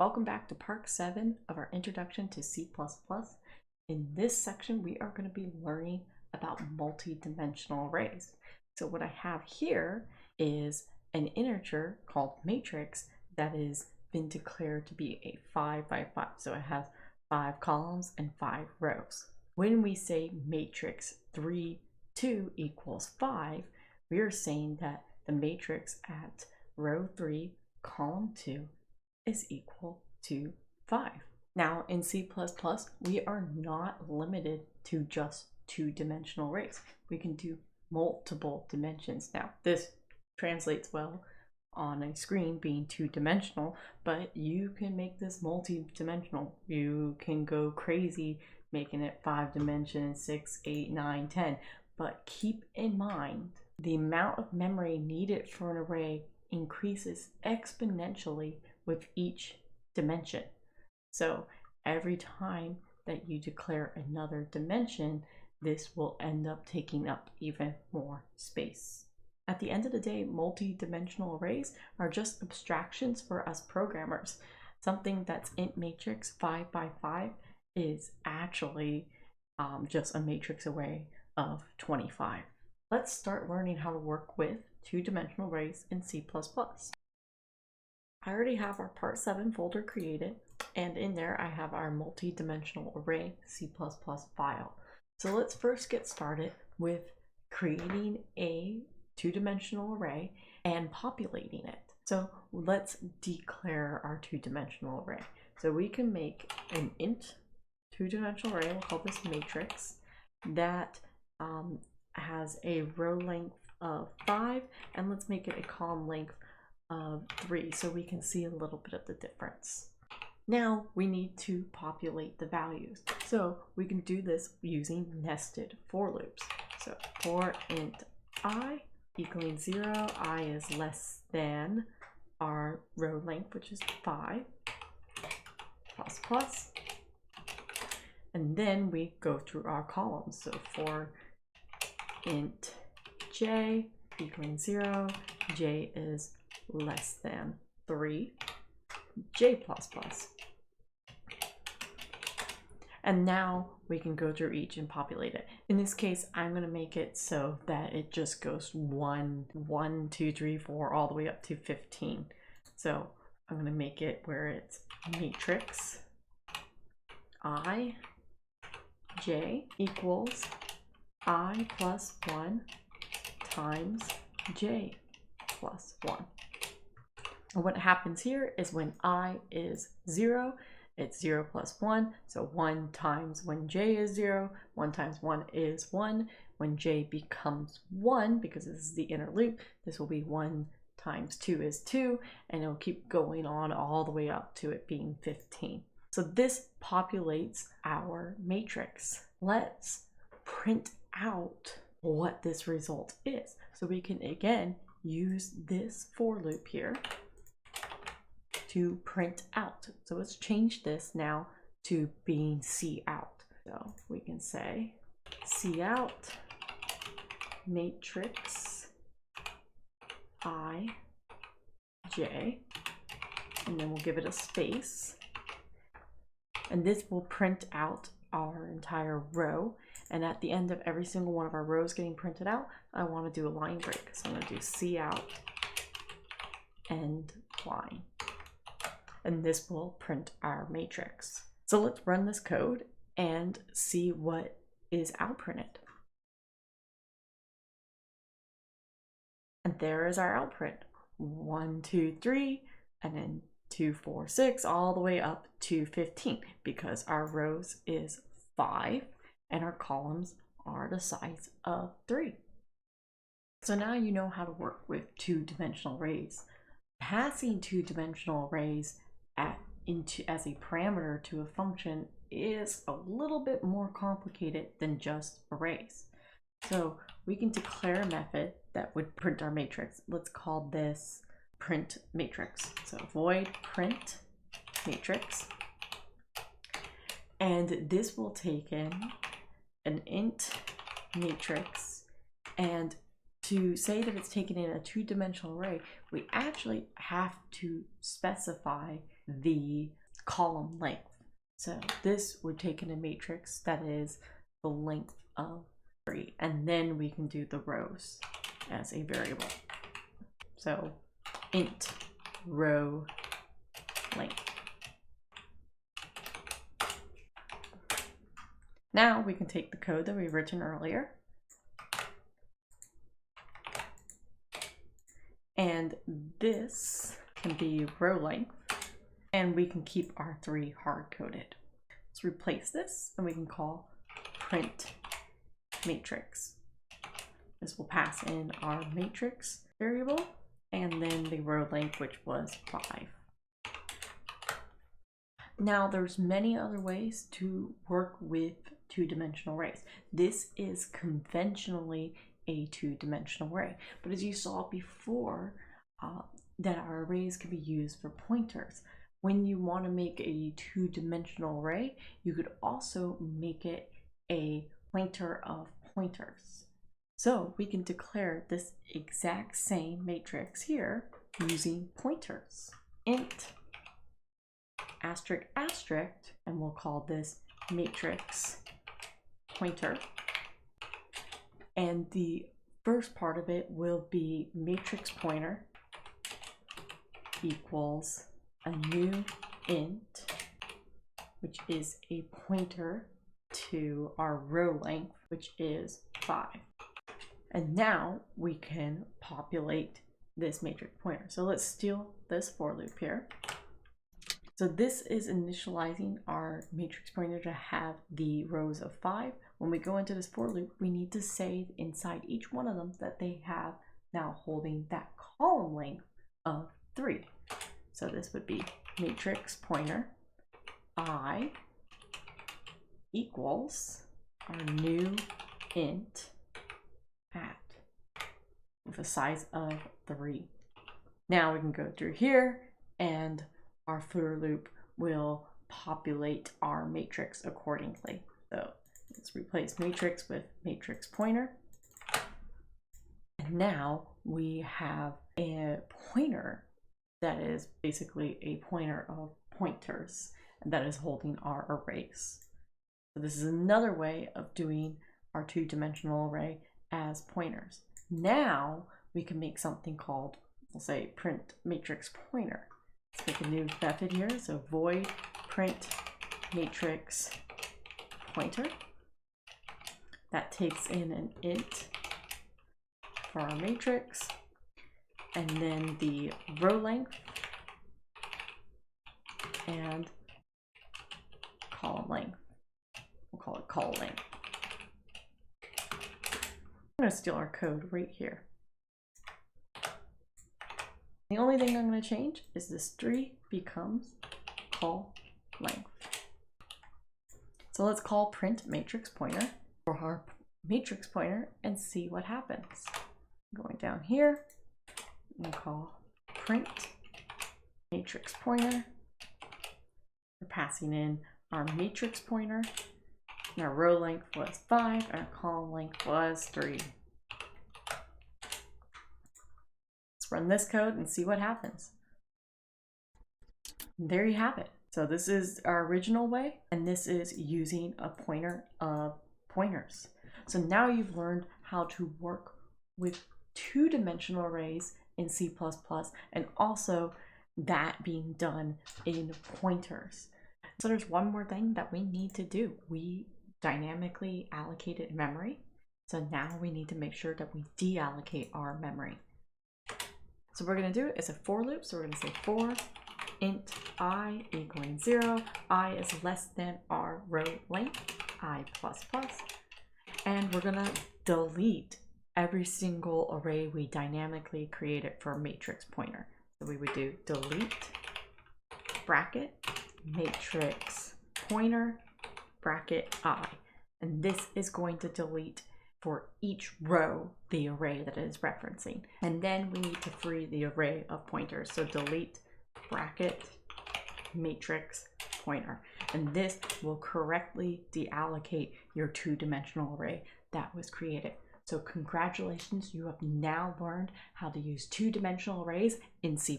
Welcome back to part 7 of our Introduction to C++. In this section, we are going to be learning about multi-dimensional arrays. So what I have here is an integer called matrix that has been declared to be a 5 by 5. So it has 5 columns and 5 rows. When we say matrix 3, 2 equals 5, we are saying that the matrix at row 3, column 2 is equal to 5. Now in C++, we are not limited to just two-dimensional arrays. We can do multiple dimensions. Now this translates well on a screen being two-dimensional, but you can make this multi-dimensional. You can go crazy making it 5 dimensions, 6, 8, 9, 10. But keep in mind, the amount of memory needed for an array increases exponentially with each dimension. So every time that you declare another dimension, this will end up taking up even more space. At the end of the day, multi-dimensional arrays are just abstractions for us programmers. Something that's int matrix 5 by 5 is actually just a matrix array of 25. Let's start learning how to work with two-dimensional arrays in C++. I already have our part 7 folder created, and in there I have our multi-dimensional array C++ file. So let's first get started with creating a two-dimensional array and populating it. So let's declare our two-dimensional array. So we can make an int two-dimensional array, we'll call this matrix, that has a row length of 5, and let's make it a column length of 3 so we can see a little bit of the difference. Now we need to populate the values. So we can do this using nested for loops. So for int I equaling 0, I is less than our row length, which is 5, plus plus. And then we go through our columns. So for int j equaling 0, j is less than 3, j plus plus. And now we can go through each and populate it. In this case, I'm going to make it so that it just goes 1, 2, 3, 4, all the way up to 15. So I'm going to make it where it's matrix I j equals I plus 1 times j plus 1. And what happens here is when I is 0, it's 0 plus 1. So 1 times when j is 0, 1 times 1 is 1. When j becomes 1, because this is the inner loop, this will be 1 times 2 is 2, and it'll keep going on all the way up to it being 15. So this populates our matrix. Let's print out what this result is. So we can again use this for loop here to print out. So let's change this now to being cout. So we can say cout matrix I j, and then we'll give it a space. And this will print out our entire row. And at the end of every single one of our rows getting printed out, I want to do a line break. So I'm going to do cout end line. And this will print our matrix. So let's run this code and see what is outprinted. And there is our outprint. 1, 2, 3, and then 2, 4, 6, all the way up to 15, because our rows is 5 and our columns are the size of 3. So now you know how to work with two-dimensional arrays. Passing two-dimensional arrays as a parameter to a function is a little bit more complicated than just arrays. So we can declare a method that would print our matrix. Let's call this print matrix. So void print matrix. And this will take in an int matrix, and to say that it's taken in a two-dimensional array, we actually have to specify the column length. So this would take in a matrix that is the length of 3, and then we can do the rows as a variable. So int row length. Now we can take the code that we've written earlier and this can be row length, and we can keep our 3 hard-coded. Let's replace this and we can call print matrix. This will pass in our matrix variable and then the row length, which was 5. Now there's many other ways to work with two-dimensional arrays. This is conventionally a two-dimensional array, but as you saw before, that our arrays can be used for pointers. When you want to make a two-dimensional array, you could also make it a pointer of pointers. So we can declare this exact same matrix here using pointers. Int asterisk asterisk, and we'll call this matrix pointer. And the first part of it will be matrix pointer equals a new int, which is a pointer to our row length, which is 5. And now we can populate this matrix pointer. So let's steal this for loop here. So this is initializing our matrix pointer to have the rows of 5. When we go into this for loop, we need to say inside each one of them that they have now holding that column length of 3. So this would be matrix pointer I equals our new int at with a size of 3. Now we can go through here and our for loop will populate our matrix accordingly. So let's replace matrix with matrix pointer. And now we have a pointer that is basically a pointer of pointers and that is holding our arrays. So this is another way of doing our two-dimensional array as pointers. Now we can make something called, we'll say, print matrix pointer. Let's make a new method here. So void print matrix pointer. That takes in an int for our matrix, and then the row length and column length. We'll call it col length. I'm going to steal our code right here. The only thing I'm going to change is this 3 becomes col length. So let's call print matrix pointer for our matrix pointer and see what happens. Going down here, and call print matrix pointer. We're passing in our matrix pointer, and our row length was 5, and our column length was 3. Let's run this code and see what happens. And there you have it. So this is our original way, and this is using a pointer of pointers. So now you've learned how to work with two-dimensional arrays in C++, and also that being done in pointers. So there's one more thing that we need to do. We dynamically allocated memory. So now we need to make sure that we deallocate our memory. So what we're going to do is a for loop. So we're going to say for int I equaling 0. I is less than our row length, I++. And we're going to delete every single array we dynamically created for a matrix pointer. So we would do delete bracket matrix pointer bracket I. And this is going to delete for each row the array that it is referencing. And then we need to free the array of pointers. So delete bracket matrix pointer. And this will correctly deallocate your two-dimensional array that was created. So congratulations, you have now learned how to use two-dimensional arrays in C++.